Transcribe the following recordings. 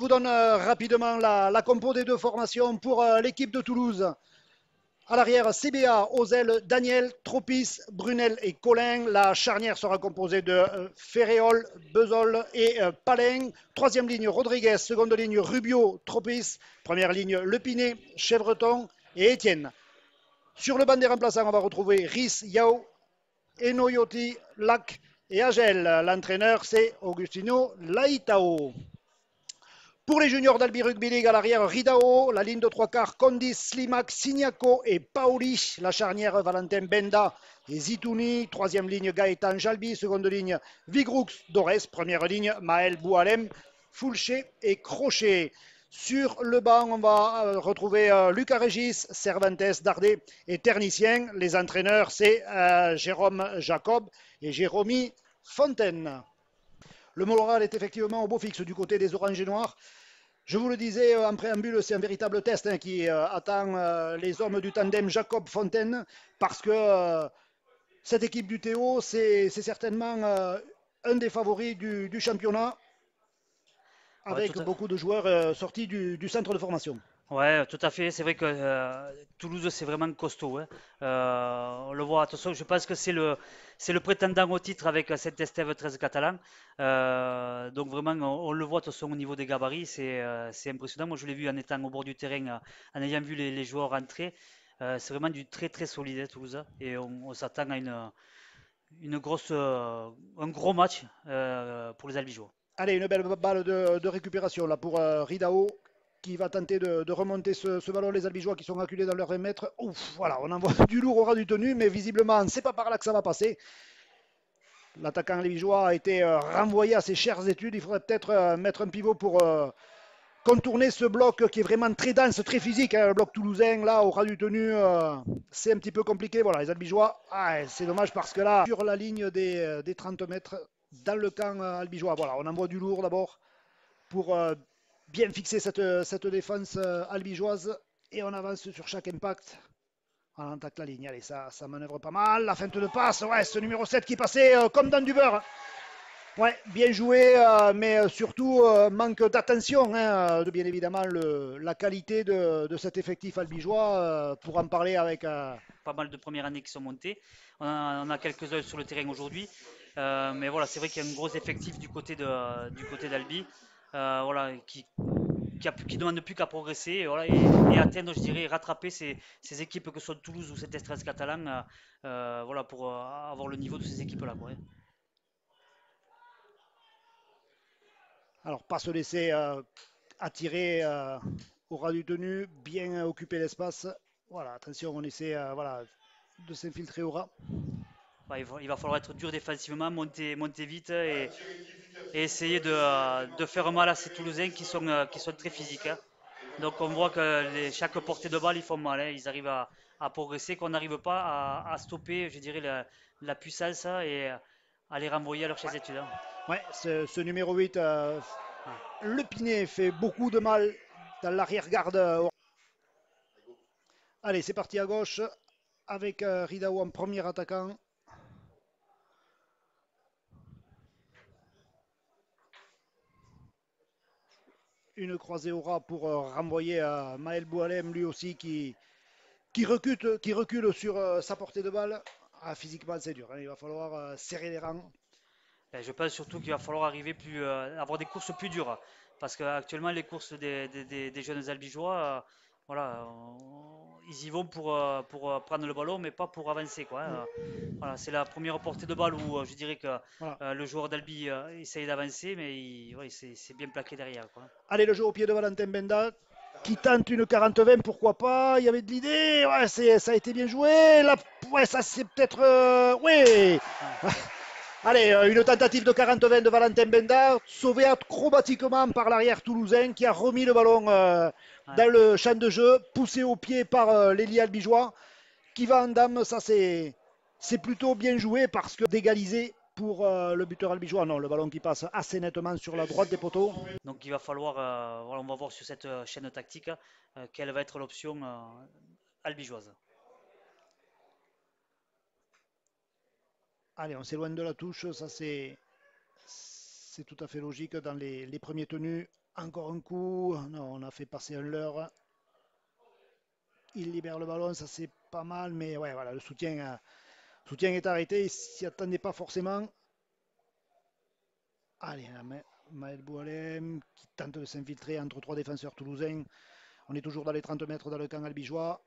vous donne rapidement la compo des deux formations pour l'équipe de Toulouse. À l'arrière, CBA, aux ailes, Daniel, Tropis, Brunel et Colin. La charnière sera composée de Ferréol, Bezol et Palin. Troisième ligne, Rodriguez. Seconde ligne, Rubio, Tropis. Première ligne, Lepiné, Chevreton et Étienne. Sur le banc des remplaçants, on va retrouver Rhys, Yao, Enoyoti, Lac et Agel. L'entraîneur, c'est Augustino Laitao. Pour les juniors d'Albi Rugby League, à l'arrière, Ridao, la ligne de trois quarts, Condis, Slimak, Signaco et Pauli, la charnière Valentin Benda et Zitouni, troisième ligne Gaëtan Jalbi, seconde ligne Vigroux, Dorès, première ligne Maël Boualem, Foulché et Crochet. Sur le banc, on va retrouver Lucas Régis, Cervantes, Dardet et Ternicien. Les entraîneurs, c'est Jérôme Jacob et Jéromy Fontaine. Le moral est effectivement au beau fixe du côté des Oranges et Noirs. Je vous le disais en préambule, c'est un véritable test qui attend les hommes du tandem Jacob-Fontaine parce que cette équipe du Théo, c'est certainement un des favoris du championnat Ouais, avec beaucoup de joueurs sortis du centre de formation. ouais, tout à fait. C'est vrai que Toulouse, c'est vraiment costaud, hein. On le voit. Attention, je pense que c'est le prétendant au titre avec Saint-Estève 13 catalan. Donc vraiment, on le voit de toute façon au niveau des gabarits, c'est impressionnant. Moi, je l'ai vu en étant au bord du terrain, en ayant vu les joueurs entrer. C'est vraiment du très très solide, hein, Toulouse, hein. Et on s'attend à un gros match pour les Albigeois. Allez, une belle balle de récupération là pour Ridao qui va tenter de remonter ce ballon. Les Albigeois qui sont acculés dans leurs 20 mètres. Ouf, voilà, on envoie du lourd au ras du tenu, mais visiblement, c'est pas par là que ça va passer. L'attaquant lévigeois a été renvoyé à ses chères études. Il faudrait peut-être mettre un pivot pour contourner ce bloc qui est vraiment très dense, très physique. Le bloc toulousain, là, au ras du tenu, c'est un petit peu compliqué. Voilà, les albigeois, c'est dommage parce que là, sur la ligne des 30 mètres, dans le camp albigeois, voilà, on envoie du lourd d'abord pour bien fixer cette défense albigeoise et on avance sur chaque impact. On attaque la ligne, allez, ça manœuvre pas mal. La feinte de passe, ouais, ce numéro 7 qui passait comme dans du beurre. Ouais, bien joué, mais surtout manque d'attention, hein, de bien évidemment la qualité de cet effectif albigeois. Pour en parler avec. Pas mal de premières années qui sont montées. On a quelques-uns sur le terrain aujourd'hui. Mais voilà, c'est vrai qu'il y a un gros effectif du côté d'Albi, voilà, qui demande plus qu'à progresser et, voilà, et atteindre, je dirais, rattraper ces équipes que sont Toulouse ou cet Estrès catalan, voilà, pour avoir le niveau de ces équipes-là, quoi, hein. Alors, pas se laisser attirer au ras du tenu, bien occuper l'espace. Voilà, attention, on essaie voilà, de s'infiltrer au ras. Ouais, il va falloir être dur défensivement, monter vite et essayer de faire mal à ces Toulousains qui sont très physiques, hein. Donc on voit que chaque portée de balle, ils font mal, hein. Ils arrivent à progresser, qu'on n'arrive pas à stopper, je dirais, la puissance, hein, et à les renvoyer à leur chaise étude, hein. Ouais, ce numéro 8, Ouais. Le Pinet, fait beaucoup de mal dans l'arrière-garde. Allez, c'est parti à gauche avec Ridao en premier attaquant. Une croisée au ras pour renvoyer à Maël Boualem, lui aussi qui recule sur sa portée de balle. Physiquement, c'est dur, hein. Il va falloir serrer les rangs. Et je pense surtout qu'il va falloir arriver avoir des courses plus dures. Parce qu'actuellement, les courses des jeunes albigeois, voilà, ils y vont pour prendre le ballon, mais pas pour avancer, quoi, hein. Voilà, c'est la première portée de balle où je dirais que Voilà. le joueur d'Albi essaye d'avancer, mais ouais, c'est bien plaqué derrière, quoi. Allez, le jeu au pied de Valentin Benda qui tente une 40-20, pourquoi pas. Il y avait de l'idée. Ouais, ça a été bien joué. Là, ouais, ça c'est peut-être. Ouais. Ouais, Allez, une tentative de 40-20 de Valentin Benda, sauvé acrobatiquement par l'arrière toulousain qui a remis le ballon ouais. dans le champ de jeu, poussé au pied par l'ailier albigeois, qui va en dame. Ça, c'est plutôt bien joué parce que d'égaliser pour le buteur albigeois. Non, le ballon qui passe assez nettement sur la droite des poteaux. Donc il va falloir, voilà, on va voir sur cette chaîne tactique quelle va être l'option albigeoise. Allez, on s'éloigne de la touche. Ça, c'est tout à fait logique dans les premiers tenus. Encore un coup. Non, on a fait passer un leurre. Il libère le ballon, ça c'est pas mal, mais ouais, voilà, le soutien est arrêté. Il s'y attendait pas forcément. Allez, Maël Boualem qui tente de s'infiltrer entre trois défenseurs toulousains. On est toujours dans les 30 mètres dans le camp albigeois.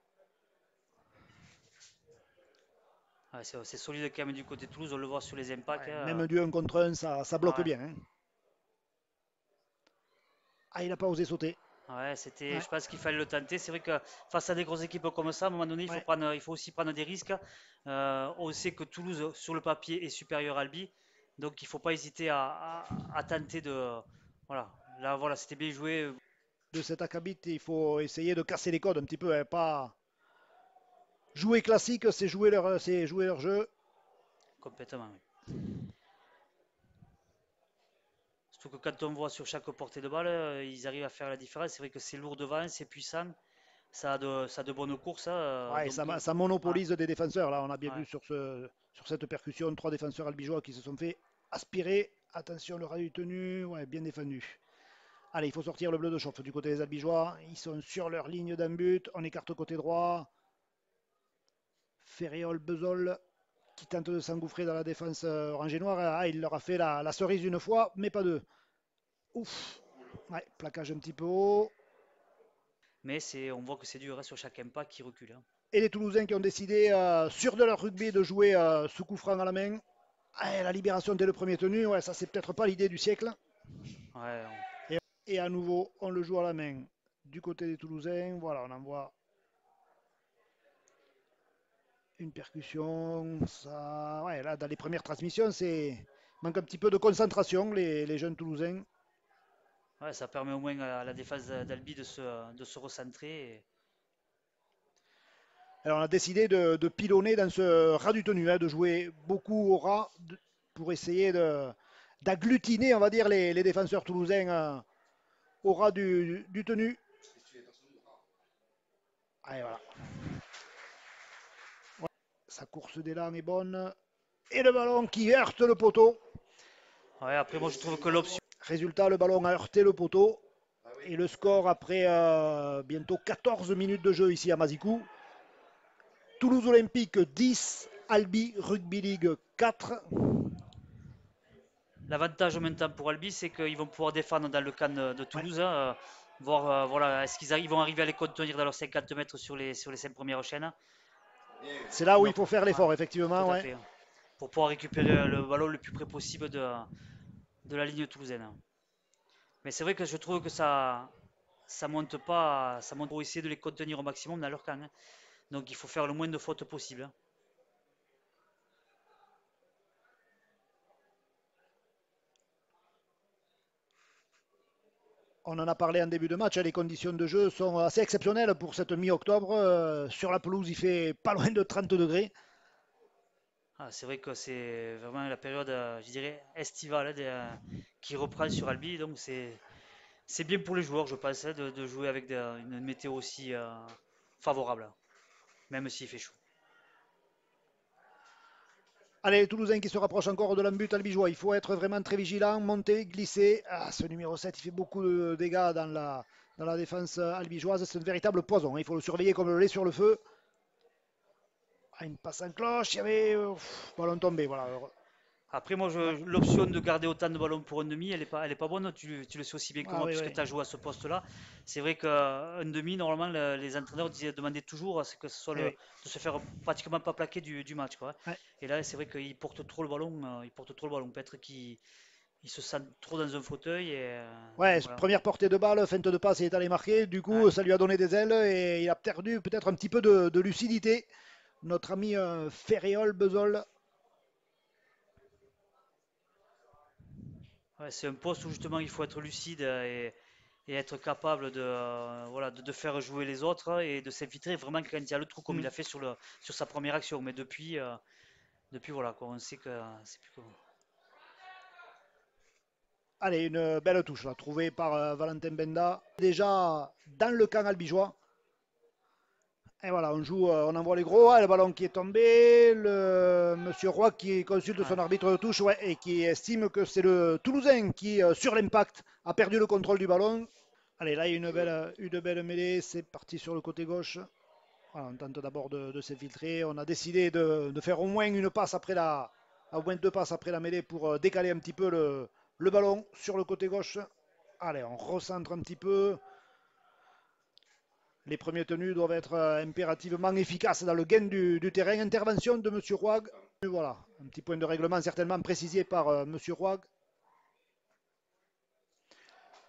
Ouais, c'est solide quand même du côté de Toulouse, on le voit sur les impacts, Ouais, hein. même du 1 contre 1, ça bloque Ouais, bien, hein. Ah, il n'a pas osé sauter. ouais, c'était, Ouais, je pense qu'il fallait le tenter. C'est vrai que face à des grosses équipes comme ça, à un moment donné, ouais. il faut aussi prendre des risques. On sait que Toulouse, sur le papier, est supérieur à Albi, donc il ne faut pas hésiter à tenter de. Voilà, là, voilà, c'était bien joué De cet acabit, il faut essayer de casser les codes un petit peu, hein. Pas jouer classique, c'est jouer leur jeu. complètement. Oui. Surtout que quand on voit sur chaque portée de balle, ils arrivent à faire la différence. C'est vrai que c'est lourd devant, c'est puissant, ça a de bonnes courses, hein, Ouais, donc, ça ouais, monopolise des défenseurs. Là, on a bien vu ouais. sur cette percussion, trois défenseurs albigeois qui se sont fait aspirer. Attention, le rat du tenu, ouais, bien défendu. Allez, il faut sortir le bleu de chauffe du côté des albigeois. Ils sont sur leur ligne d'un but. On écarte côté droit. Ferréol, Bezol qui tente de s'engouffrer dans la défense orange et noire. Ah, il leur a fait la cerise une fois, mais pas deux. Ouf. Ouais, plaquage un petit peu haut. Mais on voit que c'est dur hein, sur chaque impact qui recule, hein. Et les Toulousains qui ont décidé, sur de leur rugby, de jouer ce coup franc à la main. Ah, la libération dès le premier tenu, ouais, ça c'est peut-être pas l'idée du siècle. Ouais, Et à nouveau, on le joue à la main du côté des Toulousains. Voilà, on envoie une percussion. Ça, ouais, là, dans les premières transmissions, c'est manque un petit peu de concentration, les jeunes Toulousains. ouais, ça permet au moins à la défense d'Albi de se recentrer. Alors, on a décidé de pilonner dans ce ras du tenu, hein, de jouer beaucoup au ras pour essayer d'agglutiner, on va dire, les défenseurs toulousains au ras du tenu. Allez, voilà. Ouais, sa course d'élan est bonne. Et le ballon qui heurte le poteau. Ouais, après, moi, je trouve que l'option. Résultat, le ballon a heurté le poteau. Et le score après bientôt 14 minutes de jeu ici à Mazikou. Toulouse Olympique 10, Albi Rugby League 4. L'avantage maintenant pour Albi, c'est qu'ils vont pouvoir défendre dans le camp de Ouais. Toulouse, hein, voir voilà, est-ce qu'ils vont arriver à les contenir dans leurs 50 mètres sur les 5 premières chaînes. C'est là où il Donc, faut faire ouais, l'effort, tout effectivement. à Ouais. fait. Pour pouvoir récupérer le ballon le plus près possible de la ligne toulousaine. Mais c'est vrai que je trouve que ça monte pour essayer de les contenir au maximum dans leur camp, hein. Donc il faut faire le moins de fautes possible, hein. On en a parlé en début de match, hein, les conditions de jeu sont assez exceptionnelles pour cette mi-octobre. Sur la pelouse, il fait pas loin de 30 degrés. Ah, c'est vrai que c'est vraiment la période, je dirais, estivale hein, qui reprend sur Albi. Donc c'est bien pour les joueurs, je pense, hein, de jouer avec une météo aussi favorable, même s'il fait chaud. Allez, les Toulousains qui se rapprochent encore de l'embut albigeois. Il faut être vraiment très vigilant, monter, glisser. Ah, ce numéro 7, il fait beaucoup de dégâts dans la défense albigeoise. C'est un véritable poison, hein. Il faut le surveiller comme le lait sur le feu. Ah, une passe en cloche, il y avait ballon tombé. Voilà. Après, moi, Ouais. l'option de garder autant de ballons pour un demi, elle est pas bonne. Tu le sais aussi bien que Ah moi, oui, puisque oui. tu as joué à ce poste-là. C'est vrai qu'un demi, normalement, les entraîneurs demandaient toujours à ce que ce soit Eh oui. de se faire pratiquement pas plaquer du match, quoi. Ouais. Et là, c'est vrai qu'ils portent trop le ballon. Ils portent trop le ballon. Peut-être qu'ils se sentent trop dans un fauteuil. Et, Ouais, donc voilà. première portée de balle, feinte de passe, il est allé marquer. Du Ouais. coup, ça lui a donné des ailes et il a perdu peut-être un petit peu de lucidité. Notre ami Ferréol Bezol. Ouais, c'est un poste où justement il faut être lucide et être capable voilà, de faire jouer les autres et de s'infiltrer vraiment quand il y a le trou, comme il Hmm. a fait sur sa première action. Mais depuis voilà, quoi, on sait que c'est plus comment. Allez, une belle touche là, trouvée par Valentin Benda. Déjà dans le camp albigeois. Et voilà, on joue, on envoie les gros. Ah, le ballon qui est tombé. Le monsieur Roy qui consulte Ouais. son arbitre de touche, ouais, et qui estime que c'est le Toulousain qui, sur l'impact, a perdu le contrôle du ballon. Allez, là, il y a une belle mêlée. C'est parti sur le côté gauche. Voilà, on tente d'abord de s'infiltrer. On a décidé de faire au moins une passe après au moins deux passes après la mêlée pour décaler un petit peu le ballon sur le côté gauche. Allez, on recentre un petit peu. Les premiers tenus doivent être impérativement efficaces dans le gain du terrain. Intervention de M. Roig. Voilà, un petit point de règlement certainement précisé par M. Roig.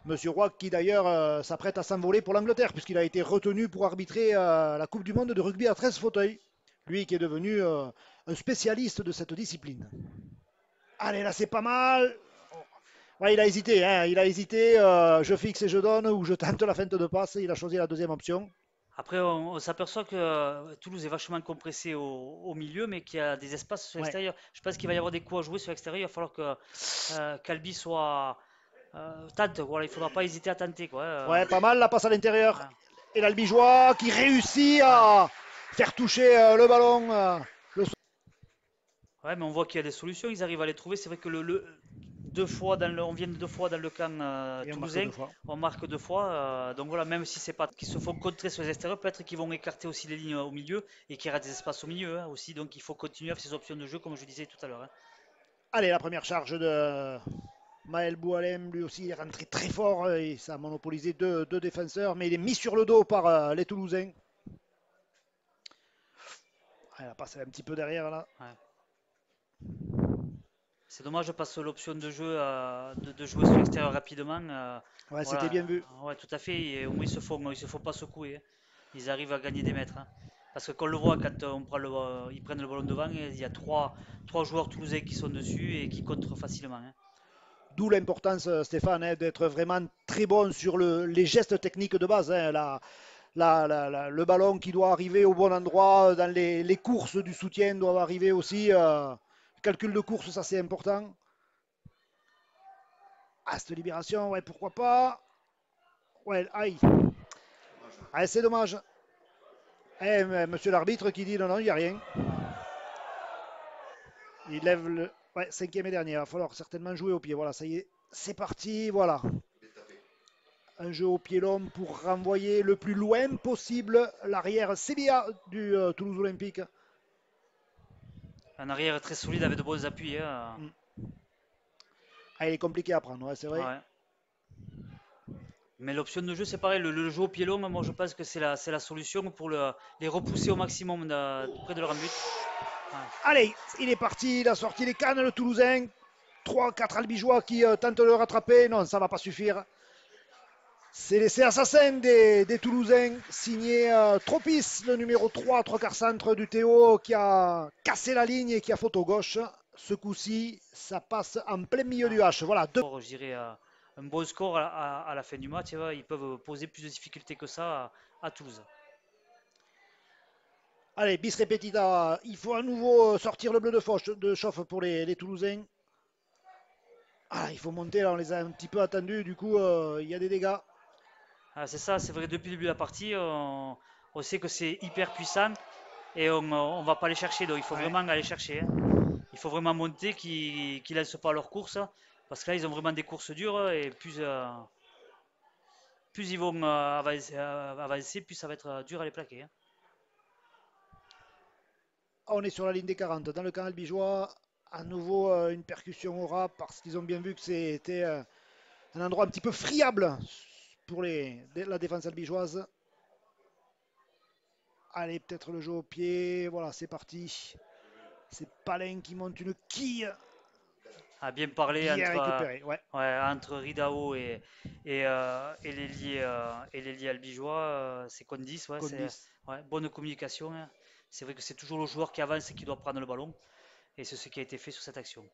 Monsieur Roy qui d'ailleurs s'apprête à s'envoler pour l'Angleterre puisqu'il a été retenu pour arbitrer la Coupe du Monde de rugby à 13 fauteuils. Lui qui est devenu un spécialiste de cette discipline. Allez, là c'est pas mal. Ouais, il a hésité, hein, il a hésité. Je fixe et je donne ou je tente la feinte de passe. Il a choisi la deuxième option. Après, on s'aperçoit que Toulouse est vachement compressé au milieu, mais qu'il y a des espaces sur Ouais, l'extérieur. Je pense qu'il va y avoir des coups à jouer sur l'extérieur. Il va falloir que Calbi soit tente. Voilà, il ne faudra pas hésiter à tenter, quoi. ouais, pas mal. La passe à l'intérieur. Voilà. Et l'Albigeois qui réussit Ouais. à faire toucher le ballon. Ouais, mais on voit qu'il y a des solutions. Ils arrivent à les trouver. C'est vrai que deux fois on vient deux fois dans le camp Et on marque toulousain. deux fois. On marque deux fois. Donc voilà, même si c'est pas qu'ils se font contrer sur les extérieurs, peut-être qu'ils vont écarter aussi les lignes au milieu et qu'il y aura des espaces au milieu, hein, aussi. Donc il faut continuer avec ces options de jeu, comme je disais tout à l'heure, hein. Allez, la première charge de Maël Boualem, lui aussi, il est rentré très fort et ça a monopolisé deux défenseurs, mais il est mis sur le dos par les Toulousains. Ah, il a passé un petit peu derrière là. Ouais. C'est dommage parce que l'option de jeu de jouer sur l'extérieur rapidement. Ouais, c'était bien Voilà, vu. ouais, tout à fait. Et au moins ils se font pas secouer, hein. Ils arrivent à gagner des mètres, hein. Parce que qu'on le voit quand ils prennent le ballon devant, il y a trois joueurs toulousains qui sont dessus et qui contrent facilement, hein. D'où l'importance, Stéphane, hein, d'être vraiment très bon sur les gestes techniques de base, hein, le ballon qui doit arriver au bon endroit, dans les courses du soutien doivent arriver aussi. Le calcul de course, ça c'est important. Ah, cette libération, ouais, pourquoi pas. Ouais, aïe. Ah, c'est dommage. Monsieur l'arbitre qui dit non, non, il n'y a rien. Il lève le ouais, cinquième et dernier. Il va falloir certainement jouer au pied. Voilà, ça y est, c'est parti. Voilà. Un jeu au pied l'homme pour renvoyer le plus loin possible l'arrière CBA du Toulouse Olympique. Un arrière très solide avec de bons appuis, hein. Mm. Ah, il est compliqué à prendre, ouais, c'est vrai. Ouais. Mais l'option de jeu, c'est pareil. Le jeu au pied long, moi je pense que c'est la solution pour les repousser au maximum près de leur but. Ouais. Allez, il est parti. Il a sorti les cannes, le Toulousain. 3-4 Albigeois qui tentent de le rattraper. Non, ça ne va pas suffire. C'est l'essai assassin des Toulousains, signé Tropis, le numéro 3 quarts centre du Théo, qui a cassé la ligne et qui a photo gauche. Ce coup-ci, ça passe en plein milieu du Ouais. H. Voilà, deux. Je dirais un bon score à la fin du match, hein. Ils peuvent poser plus de difficultés que ça à Toulouse. Allez, bis repetita. Il faut à nouveau sortir le bleu de chauffe pour les Toulousains. Ah, il faut monter, là, on les a un petit peu attendus. Du coup, il y a des dégâts. Ah, c'est ça, c'est vrai, depuis le début de la partie, on sait que c'est hyper puissant et on va pas les chercher. Donc il faut Ouais. vraiment aller chercher, hein. Il faut vraiment monter, qu'ils laissent pas leur course. Parce que là, ils ont vraiment des courses dures et plus ils vont avancer, plus ça va être dur à les plaquer, hein. On est sur la ligne des 40. Dans le canal Bijois, à nouveau une percussion au ras parce qu'ils ont bien vu que c'était un endroit un petit peu friable pour la défense albigeoise. Allez, peut-être le jeu au pied. Voilà, c'est parti. C'est Palin qui monte une quille. À bien parler Bien récupéré. Ouais, ouais, entre Ridao et l'ailier albigeois, c'est Condis, ouais, c'est Condis. ouais, bonne communication, hein. C'est vrai que c'est toujours le joueur qui avance et qui doit prendre le ballon, et c'est ce qui a été fait sur cette action.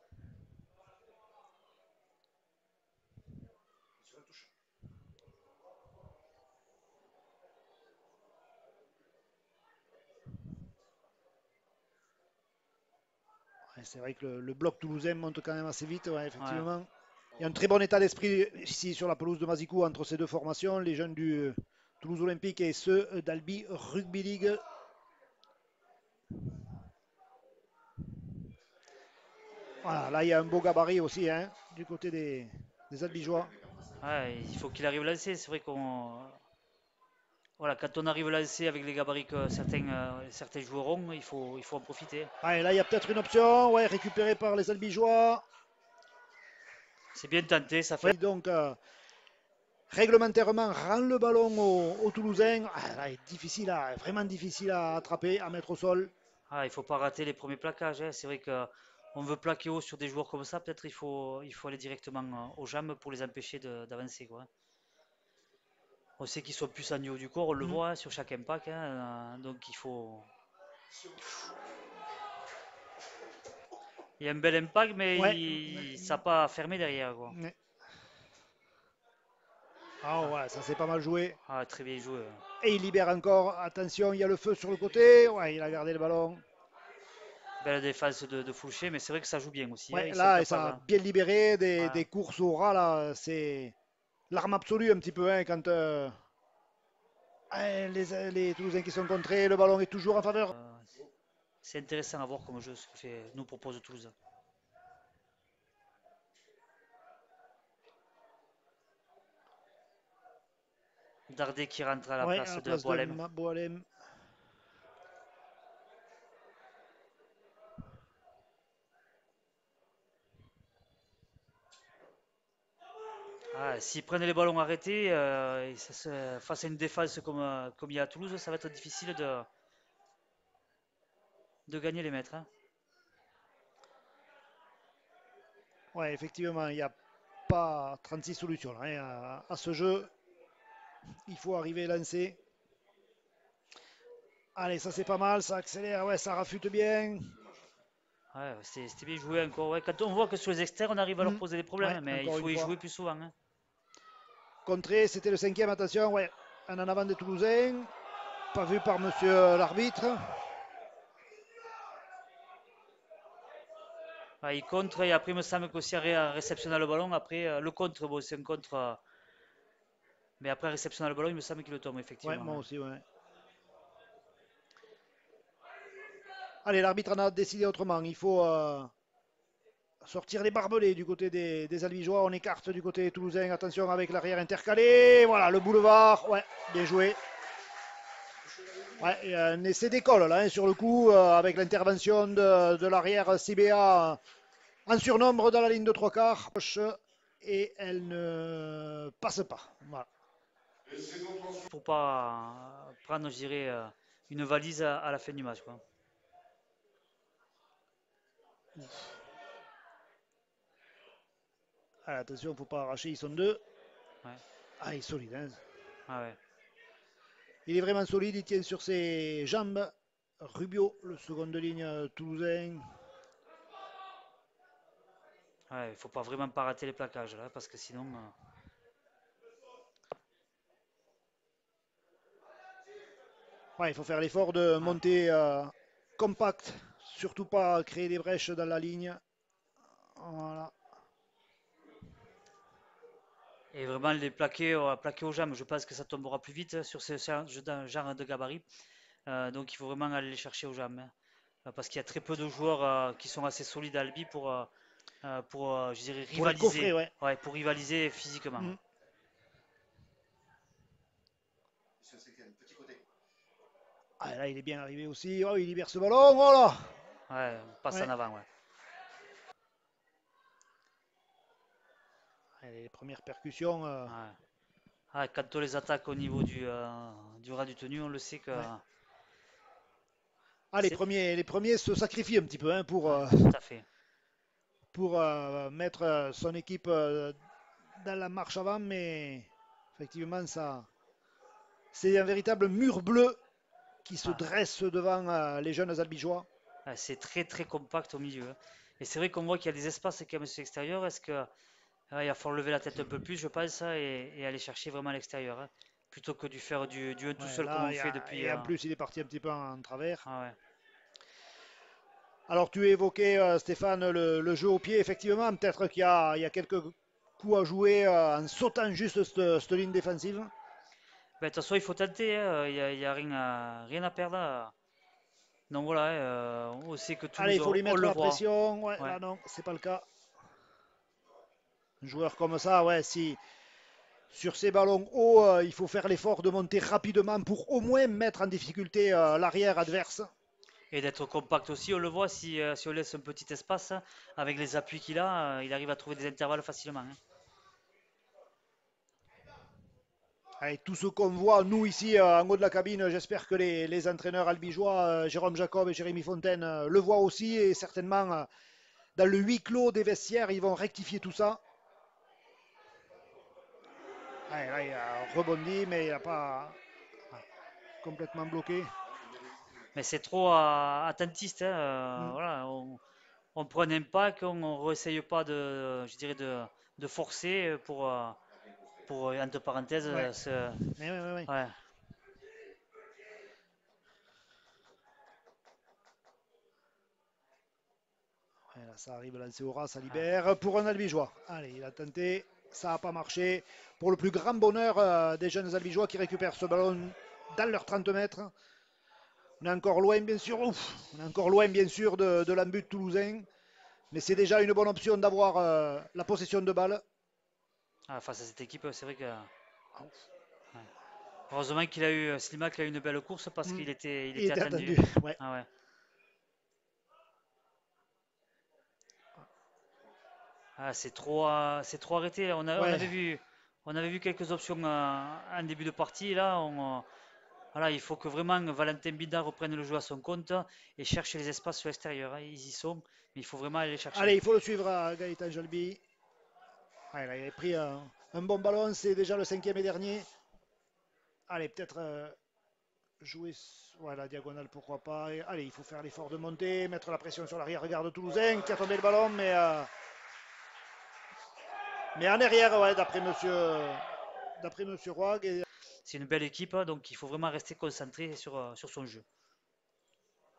Ouais, c'est vrai que le bloc toulousain monte quand même assez vite, ouais, Ouais. effectivement. Il y a un très bon état d'esprit ici sur la pelouse de Mazicou entre ces deux formations. Les jeunes du Toulouse Olympique et ceux d'Albi Rugby League. Voilà, là il y a un beau gabarit aussi hein, du côté des Albigeois. Ouais, il faut qu'il arrive à lancer. C'est vrai qu'on. Voilà, quand on arrive à lancer avec les gabarits que certains joueurs ont, il faut en profiter. Allez, là il y a peut-être une option, ouais, récupérée par les Albigeois. C'est bien tenté, ça fait. Ouais, donc, réglementairement, rend le ballon aux Toulousains. Ah, là, est difficile vraiment difficile à attraper, à mettre au sol. Ah, il faut pas rater les premiers plaquages, hein. C'est vrai que on veut plaquer haut sur des joueurs comme ça. Peut-être il faut aller directement aux jambes pour les empêcher d'avancer, quoi. On sait qu'ils sont plus en niveau du corps, on le Mm. voit hein, sur chaque impact, hein, donc il faut. Il y a un bel impact, mais Ouais. ça n'a pas fermé derrière, quoi. Ouais. Ah Ah, ouais, ça c'est pas mal joué. ah, très bien joué. Et il libère encore. Attention, il y a le feu sur le côté. Ouais, il a gardé le ballon. Belle défense de Fouché, mais c'est vrai que ça joue bien aussi, hein. Ouais, Ils sont là, capables, ça a hein. bien libéré Ouais. des courses au ras. Là, c'est l'arme absolue un petit peu hein, quand les Toulousains qui sont contrés, le ballon est toujours en faveur. Euh, c'est intéressant à voir comme jeu ce que nous propose Toulouse. Dardé qui rentre à la Ouais, à place la de place de Boalem. Boalem. Ah, s'ils prennent les ballons arrêtés, et face à une défense comme il y a à Toulouse, ça va être difficile de gagner les mètres, hein. Ouais, effectivement, il n'y a pas 36 solutions hein, à ce jeu. Il faut arriver à lancer. Allez, ça c'est pas mal, ça accélère, ouais, ça rafute bien. Ouais, c'était bien joué encore. Ouais. Quand on voit que sur les externes, on arrive à leur Hmm. poser des problèmes, Ouais, hein, mais il encore une faut y fois. jouer plus souvent, hein. Contré, c'était le cinquième, attention, ouais. Un en avant des Toulousains. Pas vu par monsieur l'arbitre. Ouais, il contre et après, il me semble qu'aussi réceptionne le ballon. Après, le contre, bon, c'est un contre. Mais après, réceptionne le ballon, il me semble qu'il le tombe, Ouais, effectivement, moi hein. aussi, ouais. Allez, l'arbitre en a décidé autrement. Il faut sortir les barbelés du côté des Albigeois. On écarte du côté toulousain. Attention avec l'arrière intercalé. Voilà, le boulevard. Ouais, bien joué. Ouais, il y a un essai d'école là, hein, sur le coup, avec l'intervention de l'arrière CBA en surnombre dans la ligne de trois quarts. Et elle ne passe pas. Voilà. Pour pas prendre, je dirais, une valise à la fin du match, quoi. Allez, attention, il ne faut pas arracher. Ils sont deux. Ouais. Ah, il est solide. Hein. Ah ouais. Il est vraiment solide. Il tient sur ses jambes. Rubio, le second de ligne toulousain. Ouais, il faut pas vraiment pas rater les plaquages là, parce que sinon. Ouais, il faut faire l'effort de Ouais. monter compact. Surtout pas créer des brèches dans la ligne. Voilà. Et vraiment les plaquer aux jambes, je pense que ça tombera plus vite sur ce genre de gabarit. Donc il faut vraiment aller les chercher aux jambes, hein. Parce qu'il y a très peu de joueurs qui sont assez solides à Albi pour je dirais, Pour les coffrer, rivaliser. ouais. Ouais, pour rivaliser physiquement. Mm. Ah, là, il est bien arrivé aussi. Oh, il libère ce ballon. Voilà. Ouais, on passe en Ouais. avant, ouais. Allez, les premières percussions. Ouais. Ah, quand on les attaque au niveau du ras du tenu, on le sait que. Ouais. Ah, C'est. les premiers se sacrifient un petit peu hein, Ouais, tout à fait. pour mettre son équipe dans la marche avant, mais effectivement, ça, c'est un véritable mur bleu qui se Ah, dresse devant les jeunes albigeois. ouais, c'est très très compact au milieu, hein. Et c'est vrai qu'on voit qu'il y a des espaces quand même sur l'extérieur. Est-ce que il va falloir lever la tête un peu plus, je pense, hein, et aller chercher vraiment à l'extérieur, hein, plutôt que de faire du 1 tout Ouais, seul comme là, on fait depuis. et en plus, il est parti un petit peu en travers. Ah ouais. Alors, tu évoquais, Stéphane, le jeu au pied. Effectivement, peut-être il y a quelques coups à jouer en sautant juste cette ligne défensive. Ben, de toute façon, il faut tenter, hein, il y a rien à perdre. Donc voilà, on sait que Allez, Toulouse, il faut lui on mettre le la voit. pression. Ouais, Ouais. là non, c'est pas le cas. Un joueur comme ça, ouais, si sur ces ballons hauts, il faut faire l'effort de monter rapidement pour au moins mettre en difficulté l'arrière adverse. Et d'être compact aussi, on le voit, si on laisse un petit espace, hein, avec les appuis qu'il a, il arrive à trouver des intervalles facilement, hein. Allez, tout ce qu'on voit, nous ici en haut de la cabine, j'espère que les entraîneurs albigeois, Jérôme Jacob et Jérémy Fontaine, le voient aussi et certainement dans le huis clos des vestiaires, ils vont rectifier tout ça. Allez, là, il a rebondi, mais il n'a pas complètement bloqué. Mais c'est trop attentiste, hein, Hmm. voilà, on prend un impact, on ne réessaye pas je dirais de forcer pour entre parenthèses, Ouais. Mais oui, oui, oui. ouais. Ouais, là, ça arrive, lancer au ras, ça Ah. libère pour un albigeois. Allez, il a tenté, ça n'a pas marché. Pour le plus grand bonheur des jeunes albigeois qui récupèrent ce ballon dans leurs 30 mètres. On est encore loin, bien sûr. Ouf, on est encore loin, bien sûr, de l'embut toulousain. Mais c'est déjà une bonne option d'avoir la possession de balle. Ah, face à cette équipe, c'est vrai que ouais. Heureusement qu'il a eu Slimak a eu une belle course parce Hmm. il Il était était attendu. attendu. Ouais. Ah ouais. Ah, c'est trop arrêté. Ouais. On avait vu quelques options en début de partie. Là, voilà, il faut que vraiment Valentin Bida reprenne le jeu à son compte et cherche les espaces sur l'extérieur, hein. Ils y sont, mais il faut vraiment aller les chercher. Allez, il faut le suivre à Gaëtan Jolby. Ouais, là, il a pris un bon ballon. C'est déjà le cinquième et dernier. Allez, peut-être jouer ouais, la diagonale, pourquoi pas. Et, allez, il faut faire l'effort de monter, mettre la pression sur l'arrière-garde toulousain qui a tombé le ballon, mais en arrière, ouais, d'après monsieur Roig. Et, C'est une belle équipe, hein, donc il faut vraiment rester concentré sur son jeu.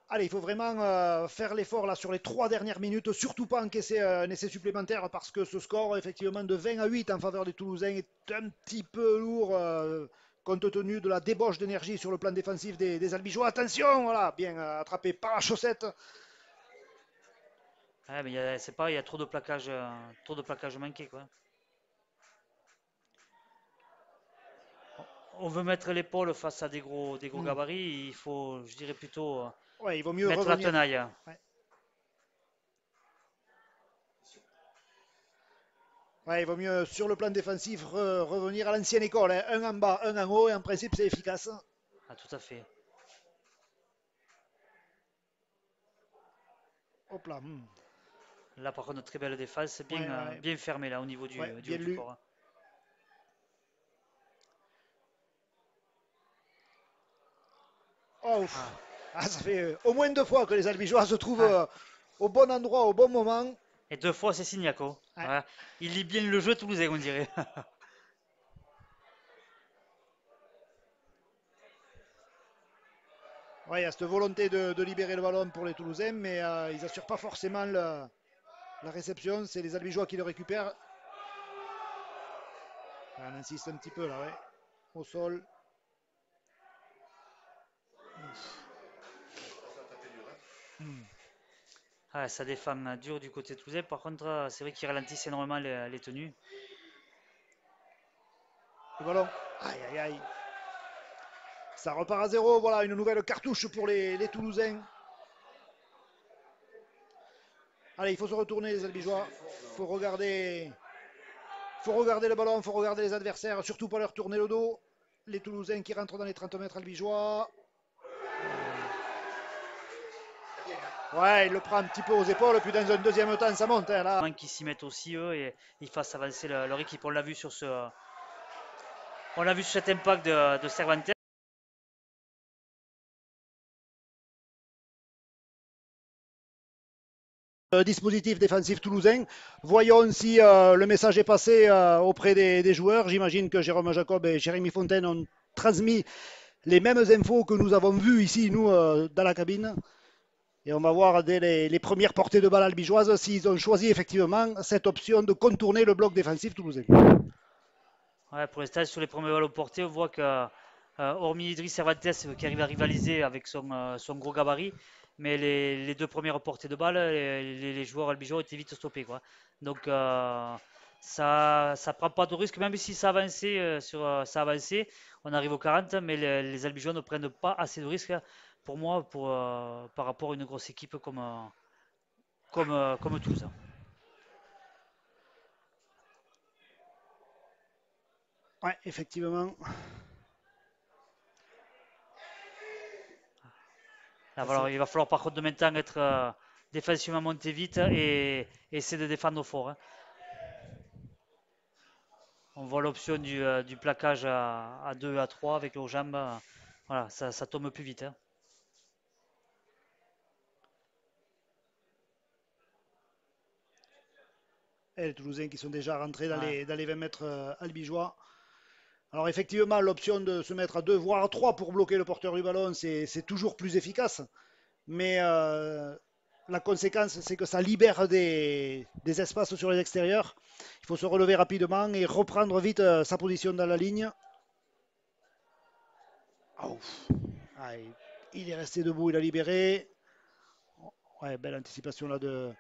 allez, il faut vraiment faire l'effort là sur les 3 dernières minutes, surtout pas encaisser un essai supplémentaire parce que ce score, effectivement, de 20 à 8 en faveur des Toulousains est un petit peu lourd. Compte tenu de la débauche d'énergie sur le plan défensif des Albigeois. Attention, voilà, bien attrapé par la chaussette. Ouais, mais c'est pas, il y a trop de plaquage manqué, quoi. On veut mettre l'épaule face à des gros Hmm. gabarits, il faut, je dirais plutôt, Ouais, il vaut mieux mettre la revenir. tenaille. Ouais. Ouais, il vaut mieux sur le plan défensif revenir à l'ancienne école, hein. Un en bas, un en haut, et en principe c'est efficace. Ah, tout à fait. Hop là. Là, par contre, très belle défense, Ouais, ouais, bien fermé là au niveau ouais, du haut bien du lu. corps, hein. Oh, Ah. ah, ça fait au moins 2 fois que les Albigeois se trouvent Ah. au bon endroit, au bon moment. Et deux fois, c'est Signaco. Ouais. Ouais. Il lit bien le jeu toulousain, on dirait. Ouais, il y a cette volonté de libérer le ballon pour les Toulousains, mais ils n'assurent pas forcément la réception. C'est les Albigeois qui le récupèrent. On insiste un petit peu là, ouais. Au sol. Hmm. Ah, ça défend dur du côté toulousain. Par contre, c'est vrai qu'ils ralentissent énormément les tenues. Le ballon. Aïe, aïe, aïe. Ça repart à zéro. Voilà, une nouvelle cartouche pour les Toulousains. Allez, il faut se retourner, les Albigeois. Il faut regarder le ballon, il faut regarder les adversaires, surtout pas leur tourner le dos. Les Toulousains qui rentrent dans les 30 mètres albigeois. Ouais, il le prend un petit peu aux épaules, puis dans un deuxième temps, ça monte, hein, là. Qui s'y mettent aussi eux et ils fassent avancer leur équipe. On l'a vu sur cet impact de Cervantes. Dispositif défensif toulousain. Voyons si le message est passé auprès des joueurs. J'imagine que Jérôme Jacob et Jérémy Fontaine ont transmis les mêmes infos que nous avons vues ici, nous, dans la cabine. Et on va voir dès les premières portées de balle albigeoises s'ils ont choisi effectivement cette option de contourner le bloc défensif toulousain. Ouais, pour l'instant, sur les premiers ballons portés, on voit que hormis Idriss Cervantes qui arrive à rivaliser avec son gros gabarit. Mais les deux premières portées de balle, les joueurs albigeois étaient vite stoppés, quoi. Donc ça prend pas de risque, même si ça avançait, ça avançait, on arrive aux 40, mais les albigeois ne prennent pas assez de risques pour moi par rapport à une grosse équipe comme Toulouse. Ouais, effectivement. Là, voilà, il va falloir par contre de maintenant être défensivement monté vite et essayer de défendre fort, hein. On voit l'option du plaquage à 2 à 3 avec le jambes. Voilà, ça tombe plus vite, hein. Et les Toulousains qui sont déjà rentrés Ouais. dans les 20 mètres albigeois. Alors effectivement, l'option de se mettre à 2 voire à 3 pour bloquer le porteur du ballon, c'est toujours plus efficace. Mais la conséquence, c'est que ça libère des espaces sur les extérieurs. Il faut se relever rapidement et reprendre vite sa position dans la ligne. Oh. Ah, il est resté debout, il a libéré. Ouais, belle anticipation là de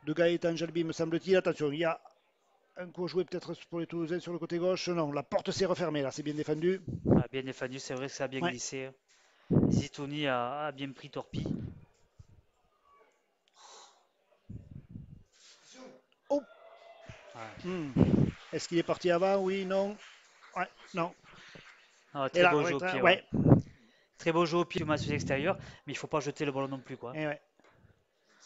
Gaëtan Jalbi, me semble-t-il. Attention, il y a un coup joué peut-être pour les Toulousains sur le côté gauche. Non, la porte s'est refermée là, c'est bien défendu. Ah, bien défendu, c'est vrai que ça a bien Ouais. glissé, hein. Zitouni a bien pris Torpi. Oh. Ouais. Hmm. Est-ce qu'il est parti avant? Oui, non. Ouais, non. Ah, Et très là, beau jeu au pied, ouais. ouais. Très beau jeu au pied au match extérieur, mais il faut pas jeter le ballon non plus, quoi. Et ouais.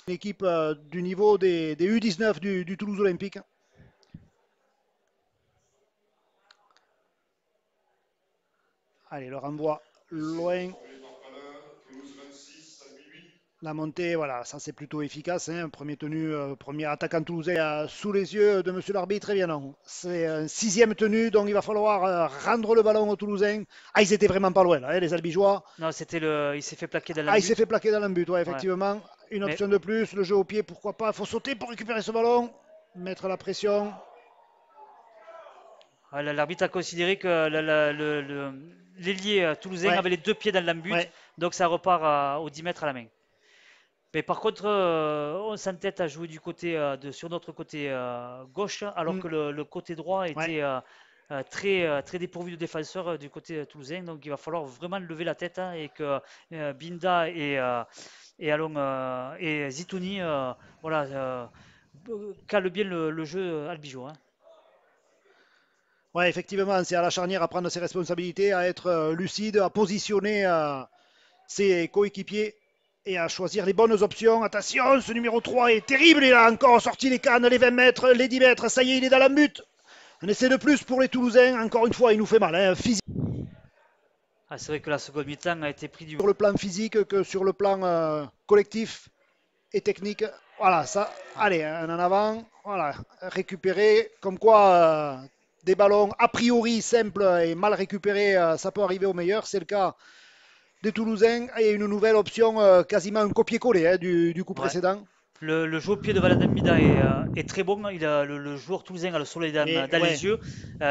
Une équipe du niveau des U19 du Toulouse Olympique. Allez, le renvoi loin. La montée, voilà, ça c'est plutôt efficace, hein. Premier tenu, premier attaquant toulousain sous les yeux de monsieur l'arbitre. Très bien, non. C'est un sixième tenu, donc il va falloir rendre le ballon aux Toulousains. Ah, ils étaient vraiment pas loin, là, hein, les Albigeois. Non, il s'est fait plaquer dans Ah, il s'est l'embut. fait plaquer dans l'embut, ouais, Ouais. effectivement. Une Mais option de plus, le jeu au pied, pourquoi pas. Il faut sauter pour récupérer ce ballon, mettre la pression. l'arbitre a considéré que l'ailier toulousain Ouais, avait les deux pieds dans l'embut, ouais. donc ça repart aux 10 mètres à la main. Mais par contre, on s'entête à jouer sur notre côté gauche, alors Mm, que le côté droit ouais. était très dépourvu de défenseurs du côté toulousain. Donc il va falloir vraiment lever la tête, hein, et que Binda et Zitouni voilà, calent bien le jeu albigeois, hein. Ouais, effectivement, c'est à la charnière à prendre ses responsabilités, à être lucide, à positionner ses coéquipiers et à choisir les bonnes options. Attention, ce numéro 3 est terrible. Il a encore sorti les cannes, les 20 mètres, les 10 mètres. Ça y est, il est dans la but. Un essai de plus pour les Toulousains. Encore une fois, il nous fait mal, hein, physique, Ah, c'est vrai que la seconde mi-temps a été pris sur le plan physique que sur le plan collectif et technique. Voilà, ça. Ouais. Allez, un en avant. Voilà, récupérer. Comme quoi, des ballons a priori simples et mal récupérés, ça peut arriver au meilleur. C'est le cas des Toulousains et une nouvelle option, quasiment un copier-coller, hein, du coup Ouais. précédent. Le jeu au pied de Valentin Mida est très bon. Le joueur toulousain a le soleil Et dans ouais, les yeux.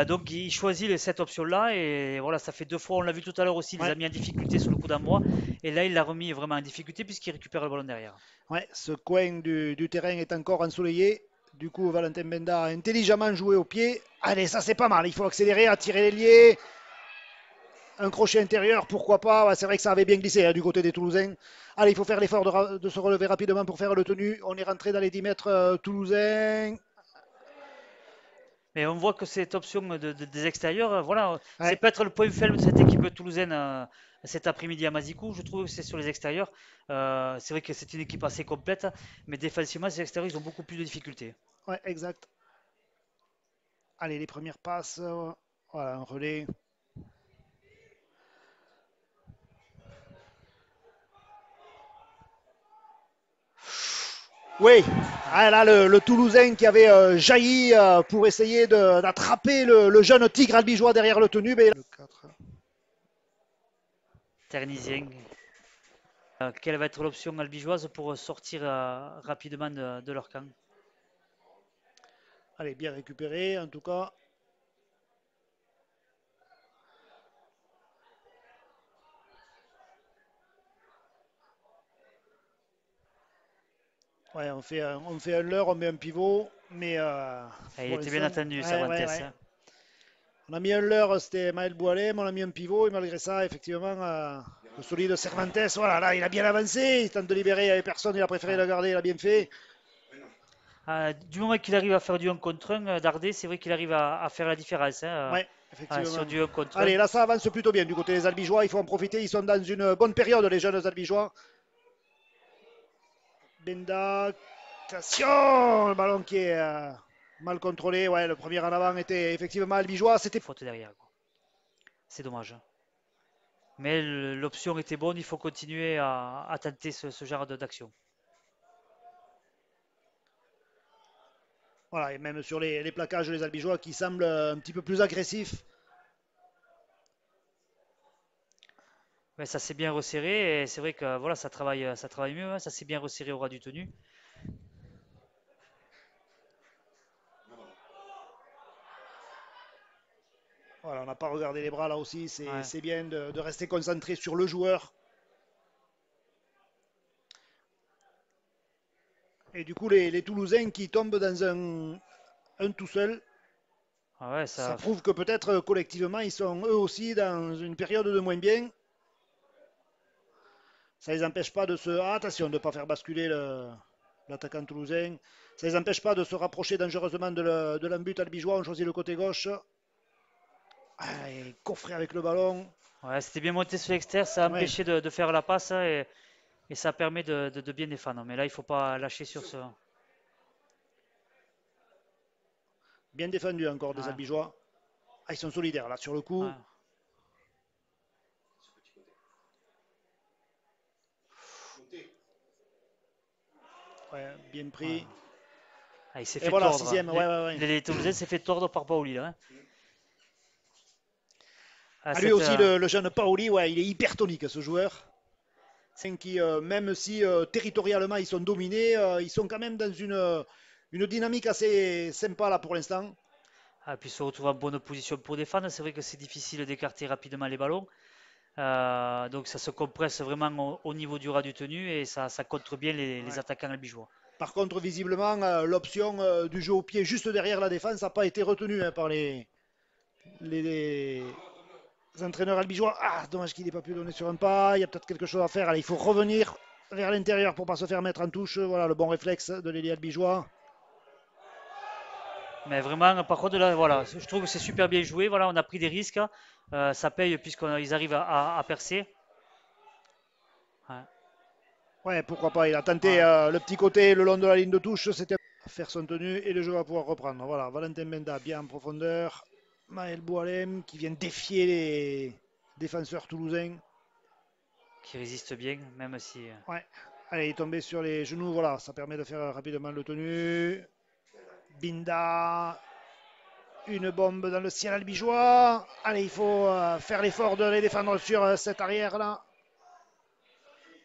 Donc il choisit cette option-là. Et voilà, ça fait deux fois, on l'a vu tout à l'heure aussi, il les ouais, a mis en difficulté sur le coup d'envoi. Et là, il l'a remis vraiment en difficulté puisqu'il récupère le ballon derrière. ouais, ce coin du terrain est encore ensoleillé. Du coup, Valentin Benda a intelligemment joué au pied. Allez, ça c'est pas mal. Il faut accélérer, attirer les liés. Un crochet intérieur, pourquoi pas. Ouais, c'est vrai que ça avait bien glissé, hein, du côté des Toulousains. Allez, il faut faire l'effort de se relever rapidement pour faire le tenu. On est rentré dans les 10 mètres toulousains. Mais on voit que cette option des extérieurs, voilà, c'est Ouais, peut-être le point faible de cette équipe toulousaine cet après-midi à Mazicou. Je trouve que c'est sur les extérieurs. C'est vrai que c'est une équipe assez complète, mais défensivement, ces extérieurs, ils ont beaucoup plus de difficultés. ouais, exact. Allez, les premières passes. Voilà, un relais. Oui, ah, là, le Toulousain qui avait jailli pour essayer d'attraper le jeune tigre albigeois derrière le tenu. Mais... Le 4. Ternisien. Quelle va être l'option albigeoise pour sortir rapidement de leur camp? Allez, bien récupéré en tout cas. Ouais, on fait un leurre, on met un pivot, mais Et il pour était bien l'instant, attendu, ouais, Cervantes, ouais, ouais. hein. On a mis un leurre, c'était Maël Boualem, on a mis un pivot, et malgré ça, effectivement, le solide Cervantes, voilà, là, il a bien avancé, il tente de libérer, il n'y avait personne, il a préféré Ouais. le garder, il a bien fait. Du moment qu'il arrive à faire du 1 contre 1, Dardé, c'est vrai qu'il arrive à faire la différence, hein, Ouais, sur effectivement. du 1 contre 1. Allez, là, ça avance plutôt bien du côté des Albigeois, il faut en profiter, ils sont dans une bonne période, les jeunes Albigeois. Benda, attention, le ballon qui est mal contrôlé, ouais, le premier en avant était effectivement Albigeois, c'était Faute derrière, quoi. C'est dommage, hein. Mais l'option était bonne, il faut continuer à tenter ce genre d'action. voilà, et même sur les plaquages, les Albigeois qui semblent un petit peu plus agressifs. Mais ça s'est bien resserré et c'est vrai que voilà, ça travaille mieux, hein, ça s'est bien resserré au ras du tenu. Voilà, on n'a pas regardé les bras là aussi, Ouais. c'est bien de rester concentré sur le joueur. Et du coup, les Toulousains qui tombent dans un tout seul, Ah ouais, ça ça. prouve que peut-être collectivement, ils sont eux aussi dans une période de moins bien. Ça ne les empêche pas de se. Ah, attention, de ne pas faire basculer l'attaquant toulousain. Ça ne les empêche pas de se rapprocher dangereusement de l'embut albigeois. On choisit le côté gauche. Ah, et coffré avec le ballon. Ouais, c'était bien monté sur l'extérieur, ça a Ouais, empêché de faire la passe, hein, et ça permet de bien défendre. Mais là, il faut pas lâcher sur ce. bien défendu encore des Ouais, albigeois. Ah, ils sont solidaires là sur le coup. ouais. Ouais, bien Ouais. pris. Ah, il s'est Et fait voilà, tordre, hein. sixième. Ouais, ouais, ouais. Les Toulousains s'est fait tordre par Paoli, là, hein. Ah, À lui aussi, le jeune Paoli, ouais, il est hyper tonique ce joueur. C'est qui, même si territorialement ils sont dominés, ils sont quand même dans une dynamique assez sympa là pour l'instant. puis se retrouve en bonne position pour défendre. C'est vrai que c'est difficile d'écarter rapidement les ballons. Donc ça se compresse vraiment au niveau du ras du tenu et ça contre bien les Ouais. attaquants albigeois. Par contre, visiblement, l'option du jeu au pied juste derrière la défense n'a pas été retenue hein, par les entraîneurs albigeois. Ah, dommage qu'il n'ait pas pu donner sur un pas. Il y a peut-être quelque chose à faire. Allez, il faut revenir vers l'intérieur pour ne pas se faire mettre en touche. Voilà le bon réflexe de l'ailier albigeois. Mais vraiment, par contre, là, voilà, je trouve que c'est super bien joué. Voilà, on a pris des risques, hein. Ça paye puisqu'ils arrivent à percer. Ouais, Ouais, pourquoi pas. Il a tenté ouais. le petit côté le long de la ligne de touche. C'était faire son tenue et le jeu va pouvoir reprendre. Voilà, Valentin Benda bien en profondeur. Maël Boualem qui vient défier les défenseurs toulousains. Qui résiste bien, même si. Ouais. Allez, il est tombé sur les genoux. Voilà, ça permet de faire rapidement le tenue. Binda, une bombe dans le ciel albigeois. Allez, il faut faire l'effort de les défendre sur cette arrière-là.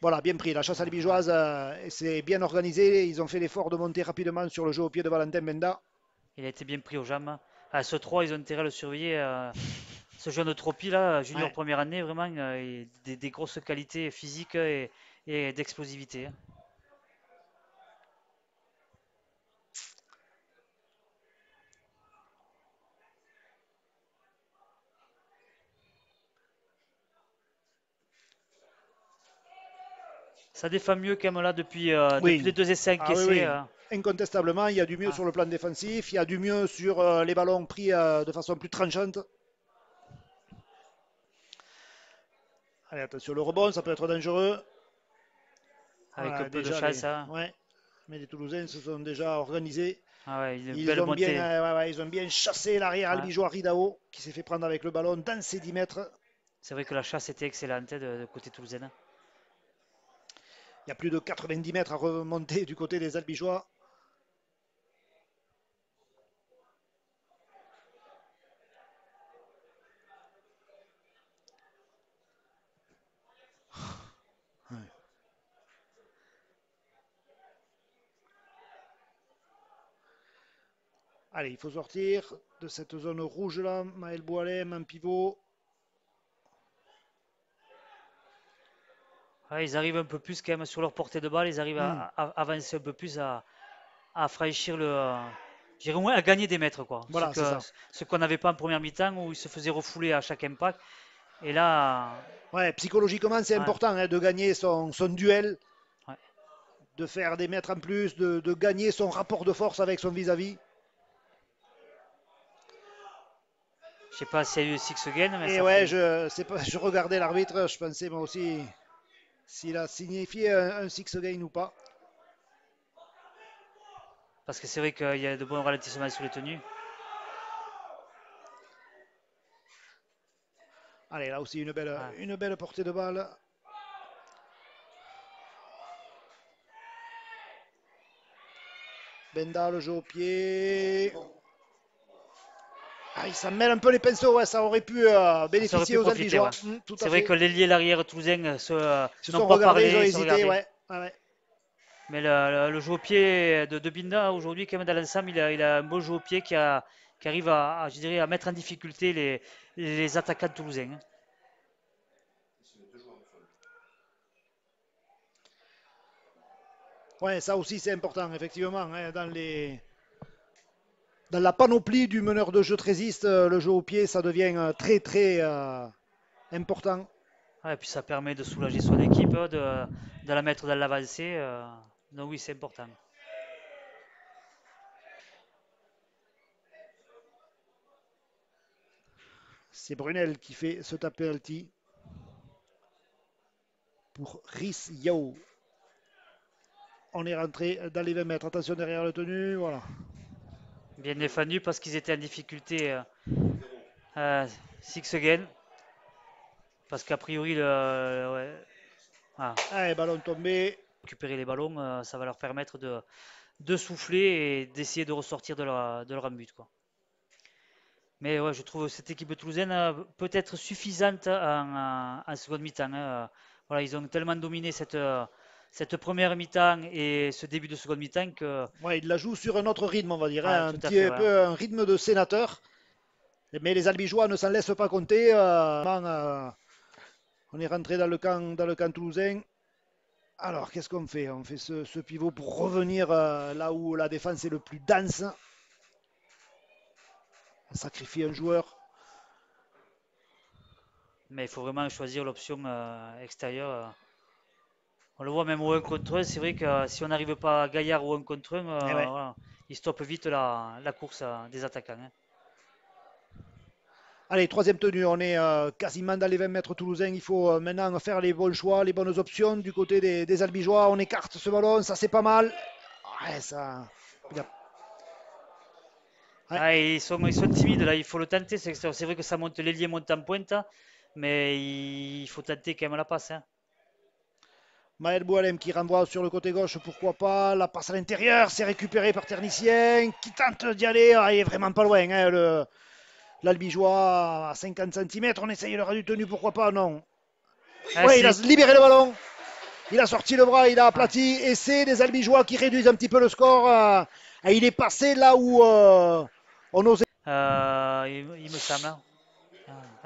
Voilà, bien pris. La chasse albigeoise, c'est bien organisé. Ils ont fait l'effort de monter rapidement sur le jeu au pied de Valentin Benda. Il a été bien pris aux jambes. Ce 3, ils ont intérêt à le surveiller. Ce jeune Tropi, là, junior Ouais. première année, vraiment, des grosses qualités physiques et d'explosivité, hein. Ça défend mieux quand même là depuis Oui. les deux essais Ah oui, encaissés. oui. Incontestablement, il y a du mieux Ah, sur le plan défensif. Il y a du mieux sur les ballons pris de façon plus tranchante. Allez, attention, le rebond, ça peut être dangereux. avec un Voilà, peu de déjà chance, hein. Ouais. Mais les Toulousains se sont déjà organisés. Ah ouais, une Ils belle ont bien, montée. ouais, ouais, ils ont bien chassé l'arrière Ouais. albigeois Ridao, qui s'est fait prendre avec le ballon dans ses 10 mètres. C'est vrai que la chasse était excellente, hein, de côté toulousain. Il y a plus de 90 mètres à remonter du côté des albigeois. Ouais. Allez, il faut sortir de cette zone rouge là. Maël Boalem, un pivot. Ouais, ils arrivent un peu plus quand même sur leur portée de balle, ils arrivent Hmm. à avancer un peu plus, à franchir je dirais au moins à gagner des mètres, quoi. Voilà, c'est ça. Ce qu'on n'avait pas en première mi-temps où ils se faisaient refouler à chaque impact. Et là, Ouais, psychologiquement, c'est ouais, important hein, de gagner son duel, ouais. de faire des mètres en plus, de gagner son rapport de force avec son vis-à-vis. Je sais pas s'il y a eu six again, mais Et ça ouais, fait. je regardais l'arbitre, je pensais moi aussi s'il a signifié un six gain ou pas. Parce que c'est vrai qu'il y a de bons ralentissements sur les tenues. Allez, là aussi Ouais. une belle portée de balle. Benda, le jeu au pied. Ah, il s'en mêle un peu les pinceaux, ouais, ça aurait pu Ça aurait bénéficier pu aux profiter, ouais. Albigeois. Tout à C'est vrai fait. que l'ailier et l'arrière toulousain Ils se n'ont sont pas regardés, ils ont parlé, se hésité, regardaient. ouais. Ouais. Mais le jeu au pied de Binda aujourd'hui, quand même dans l'ensemble, il a un beau jeu au pied qui arrive je dirais, à mettre en difficulté les attaquants toulousains, hein. Ouais, ça aussi c'est important, effectivement. Hein, dans la panoplie du meneur de jeu Trésiste, le jeu au pied, ça devient très très important. Ouais, et puis ça permet de soulager son équipe, de la mettre dans l'avancée. Donc oui, c'est important. C'est Brunel qui fait ce penalty pour Rhys Yao. On est rentré dans les 20 mètres. Attention derrière le tenu. Voilà. Bien défendu parce qu'ils étaient en difficulté. Six again. Parce qu'a priori, ouais, ah, Allez, ballon tombé. récupérer les ballons, ça va leur permettre de souffler et d'essayer de ressortir de leur but, quoi. Mais ouais, je trouve cette équipe toulousaine peut être suffisante en seconde mi-temps, hein. Voilà, ils ont tellement dominé cette première mi-temps et ce début de seconde mi-temps que. Ouais, il la joue sur un autre rythme, on va dire. Ouais, Hein, un tout à fait, petit ouais. peu un rythme de sénateur. Mais les Albigeois ne s'en laissent pas compter. On est rentré dans le camp toulousain. Alors, qu'est-ce qu'on fait? On fait ce pivot pour revenir là où la défense est le plus dense. On sacrifie un joueur. Mais il faut vraiment choisir l'option extérieure. On le voit même au 1 contre 1, c'est vrai que si on n'arrive pas à Gaillard au 1 contre 1, Eh ouais. voilà, il stoppe vite la course des attaquants, hein. Allez, troisième tenue. On est quasiment dans les 20 mètres toulousains. Il faut maintenant faire les bons choix, les bonnes options du côté des Albigeois. On écarte ce ballon. Ça, c'est pas mal. Ouais, ça. Ouais. Ah, ils sont timides là, il faut le tenter. C'est vrai que ça monte, l'ailier monte en pointe, mais il faut tenter quand même la passe, hein. Maël Boualem qui renvoie sur le côté gauche, pourquoi pas. La passe à l'intérieur, c'est récupéré par Ternicien qui tente d'y aller. Ah, il est vraiment pas loin. Hein, L'Albigeois à 50 cm. On essaye le ras du tenu, pourquoi pas. Non. Ah, Ouais, il a si. libéré le ballon. Il a sorti le bras, il a Ah. aplati. Et c'est des Albigeois qui réduisent un petit peu le score. Il est passé là où on osait. Il me semble, hein.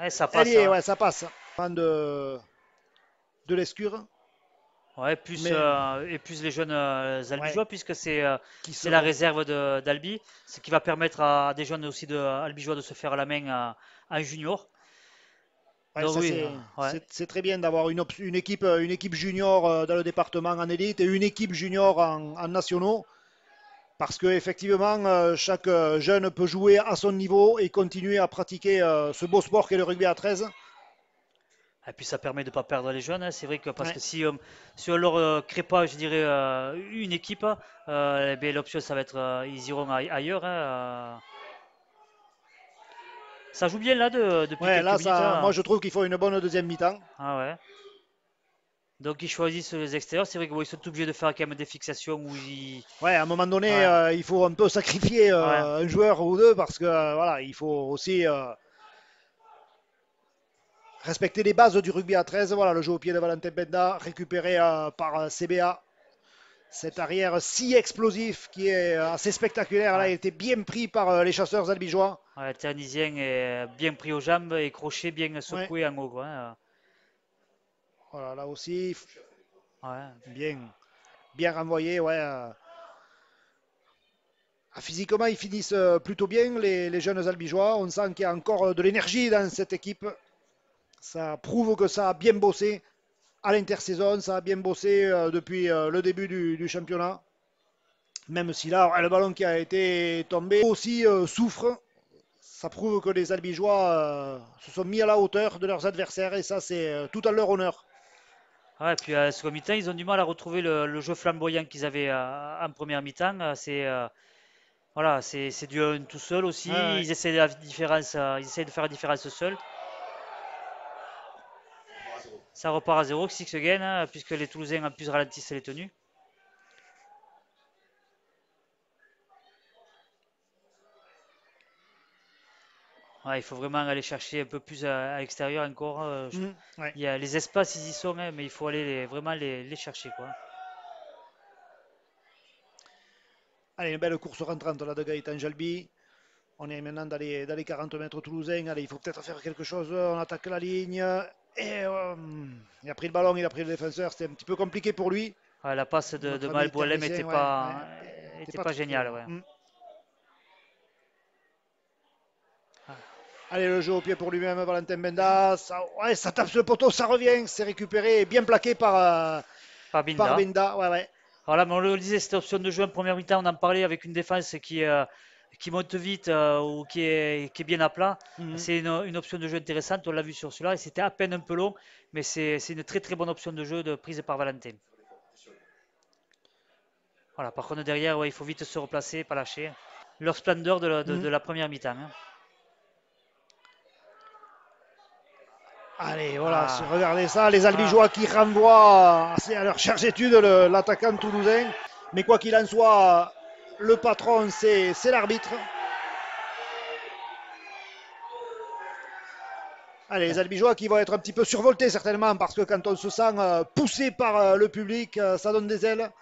Ouais, ça Elle y passe, est, ouais. ouais, ça passe. De l'escure. Ouais, Mais et plus les jeunes ouais, Albigeois, puisque qui c'est la seront. réserve d'Albi, ce qui va permettre à des jeunes aussi Albigeois de se faire la main en junior. Ouais, Donc ça oui, ouais. c'est très bien d'avoir une équipe junior dans le département en élite et une équipe junior en nationaux. Parce que effectivement, chaque jeune peut jouer à son niveau et continuer à pratiquer ce beau sport qu'est le rugby à 13. Et puis ça permet de ne pas perdre les jeunes, hein. C'est vrai que parce Ouais, que si on leur crée pas, je dirais, une équipe, eh bien, l'option ça va être ils iront ailleurs, hein. Ça joue bien là depuis ouais, quelques là, minutes, ça, moi hein. je trouve qu'il faut une bonne deuxième mi-temps. Ah ouais. Donc ils choisissent les extérieurs. C'est vrai qu'ils sont obligés de faire quand même des fixations où ils. Ouais, à un moment donné, Ouais, il faut un peu sacrifier ouais. un joueur ou deux parce que voilà, il faut aussi respecter les bases du rugby à 13. Voilà, le jeu au pied de Valentin Benda, récupéré par CBA. Cet arrière si explosif qui est assez spectaculaire. Là, Ouais. il était bien pris par les chasseurs albigeois. Ouais, le Ternizien est bien pris aux jambes et crochet bien Ouais. secoué en haut, quoi, hein. Voilà, là aussi. Ouais. Bien, bien renvoyé. Ouais. Physiquement, ils finissent plutôt bien, les jeunes Albigeois. On sent qu'il y a encore de l'énergie dans cette équipe. Ça prouve que ça a bien bossé à l'intersaison, ça a bien bossé depuis le début du championnat. Même si là, ouais, le ballon qui a été tombé aussi souffre. Ça prouve que les Albigeois se sont mis à la hauteur de leurs adversaires et ça, c'est tout à leur honneur. Ouais, et puis à second mi-temps, ils ont du mal à retrouver le jeu flamboyant qu'ils avaient en première mi-temps. Voilà, c'est du 1 tout seul Ouais, aussi. ouais. Ils essaient de faire la différence seul. Ça repart à zéro, Six again, hein, puisque les Toulousains en plus ralentissent les tenues. Ouais, il faut vraiment aller chercher un peu plus à l'extérieur encore. Ouais. Il y a les espaces, ils y sont, hein, mais il faut aller vraiment les chercher, quoi. Allez, une belle course rentrante là de Gaëtan Jalbi. On est maintenant dans les 40 mètres toulousains. Allez, il faut peut-être faire quelque chose. On attaque la ligne. Et il a pris le ballon, il a pris le défenseur. C'était un petit peu compliqué pour lui. Ouais, la passe de Notre ami Malboilem technicien, ouais, ouais, était était pas pas très très géniale. bon. Ouais. Ah, Allez, le jeu au pied pour lui-même, Valentin Benda. Ça, ouais, ça tape sur le poteau, ça revient. C'est récupéré et bien plaqué par Binda. Benda. Ouais, ouais. Voilà, mais on le disait, cette option de jeu en première mi-temps, on en parlait avec une défense qui monte vite ou qui est bien à plat. Mhm. C'est une option de jeu intéressante, on l'a vu sur celui-là, et c'était à peine un peu long, mais c'est une très très bonne option de jeu prise par Valentin. Voilà, par contre derrière, ouais, il faut vite se replacer, pas lâcher. Leur splendeur de Mhm. la première mi-temps, hein. Allez, voilà, Ah, regardez ça, les ah, Albigeois qui renvoient à leur charge étude l'attaquant toulousain. Mais quoi qu'il en soit, le patron, c'est l'arbitre. Allez, les ouais. Albigeois qui vont être un petit peu survoltés certainement parce que quand on se sent poussé par le public, ça donne des ailes,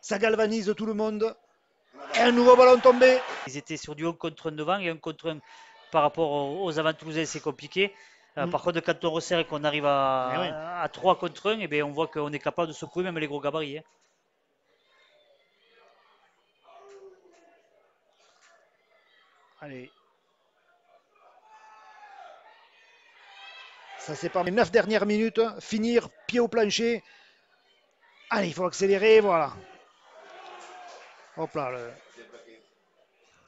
ça galvanise tout le monde. Et un nouveau ballon tombé. Ils étaient sur du 1 contre 1 devant et 1 contre 1 par rapport aux avant toulousains, c'est compliqué. Mm. Par contre, quand on resserre et qu'on arrive Eh ouais. à 3 contre 1, eh bien, on voit qu'on est capable de secouer même les gros gabarits, hein. Allez, ça c'est pas les 9 dernières minutes. Finir pied au plancher. Allez, il faut accélérer, voilà. Hop là.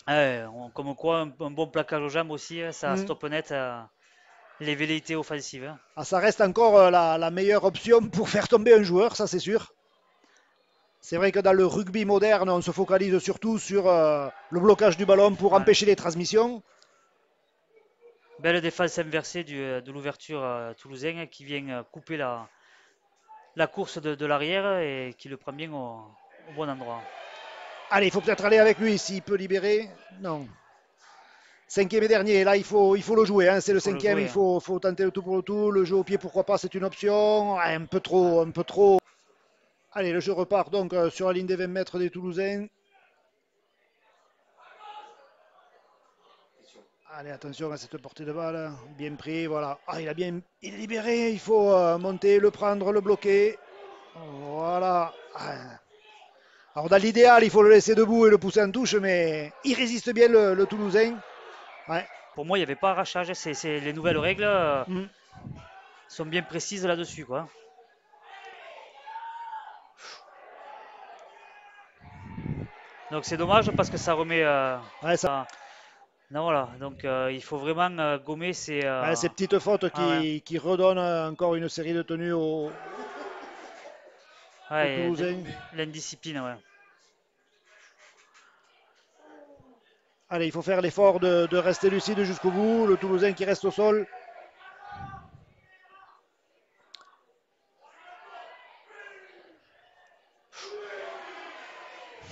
Ouais, comme quoi, un bon plaquage aux jambes aussi, hein, ça Mm. stoppe net les velléités offensives, hein. Ah, ça reste encore la meilleure option pour faire tomber un joueur, ça c'est sûr. C'est vrai que dans le rugby moderne, on se focalise surtout sur le blocage du ballon pour Ouais. empêcher les transmissions. Belle défense inversée de l'ouverture toulousain, hein, qui vient couper la course de l'arrière et qui le prend bien au bon endroit. Allez, il faut peut-être aller avec lui s'il peut libérer. Non. Cinquième et dernier, là il faut le jouer, hein. C'est Il le faut le cinquième, jouer, il hein. faut tenter le tout pour le tout. Le jeu au pied, pourquoi pas, c'est une option. Ouais, un peu trop, un peu trop. Allez, le jeu repart donc sur la ligne des 20 mètres des Toulousains. Allez, attention à cette portée de balle. Bien pris, voilà. Ah, il est libéré. Il faut monter, le prendre, le bloquer. Voilà. Ah. Alors, dans l'idéal, il faut le laisser debout et le pousser en touche, mais il résiste bien le Toulousain. Ouais. Pour moi, il n'y avait pas arrachage. Les nouvelles règles Mm. sont bien précises là-dessus, quoi. Donc c'est dommage parce que ça remet. Ouais, ça, Non, voilà. Donc il faut vraiment gommer ouais, ces petites fautes ah ouais. qui redonnent encore une série de tenues aux Ouais, Toulousains. l'indiscipline, ouais. Allez, il faut faire l'effort de rester lucide jusqu'au bout. Le Toulousain qui reste au sol.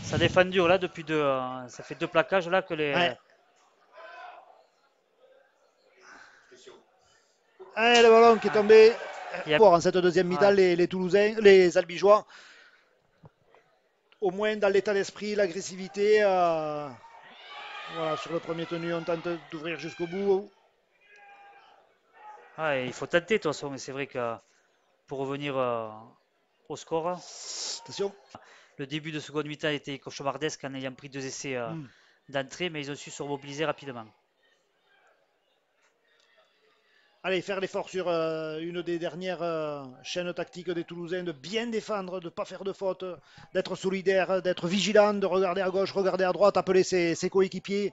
Ça défend dur là depuis ça fait deux plaquages là que Ouais. Allez, le ballon qui est ouais. tombé. Il y a- En cette deuxième mi-temps, ouais. les Toulousains, les Albigeois, au moins dans l'état d'esprit, l'agressivité. Voilà, sur le premier tenu, on tente d'ouvrir jusqu'au bout. Ouais, il faut tenter de toute façon. Mais c'est vrai que pour revenir au score. Attention. Le début de seconde mi-temps était cauchemardesque en ayant pris 2 essais d'entrée, mais ils ont su se remobiliser rapidement. Allez, faire l'effort sur une des dernières chaînes tactiques des Toulousains, de bien défendre, de ne pas faire de faute, d'être solidaire, d'être vigilant, de regarder à gauche, regarder à droite, appeler ses coéquipiers.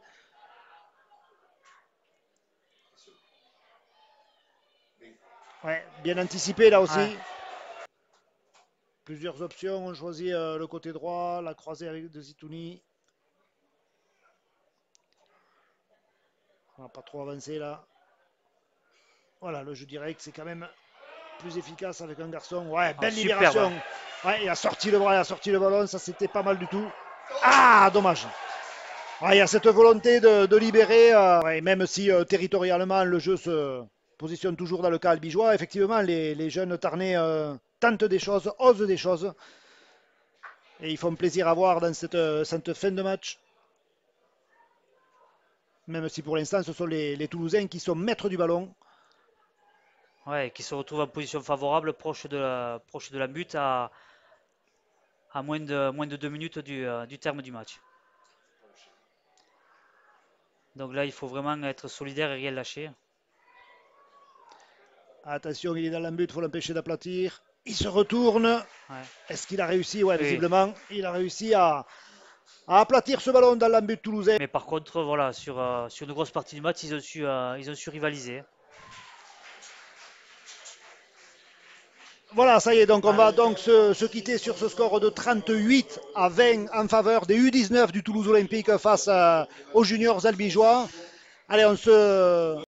Ouais, bien anticipé là aussi. Ouais. Plusieurs options, on choisit le côté droit, la croisée avec de Zitouni. On n'a pas trop avancé là. Voilà, le jeu direct, c'est quand même plus efficace avec un garçon. Ouais, belle libération. Superbe. Ouais, il a sorti le bras, il a sorti le ballon, ça c'était pas mal du tout. Ah, dommage. Ouais, il y a cette volonté de libérer, ouais, même si territorialement le jeu se positionne toujours dans le cas albigeois. Effectivement, les jeunes Tarnais tentent des choses, osent des choses. Et ils font plaisir à voir dans cette fin de match. Même si pour l'instant, ce sont les Toulousains qui sont maîtres du ballon. Ouais, qui se retrouve en position favorable, proche de la but, à moins de 2 minutes du terme du match. Donc là, il faut vraiment être solidaire et rien lâcher. Attention, il est dans l'embut, il faut l'empêcher d'aplatir. Il se retourne. Ouais. Est-ce qu'il a réussi? Ouais, Oui. visiblement, il a réussi à aplatir ce ballon dans l'embut toulousain. Mais par contre, voilà, sur une grosse partie du match, ils ont su rivaliser. Voilà, ça y est, donc on va donc se quitter sur ce score de 38-20 en faveur des U19 du Toulouse Olympique face aux juniors albigeois. Allez, on se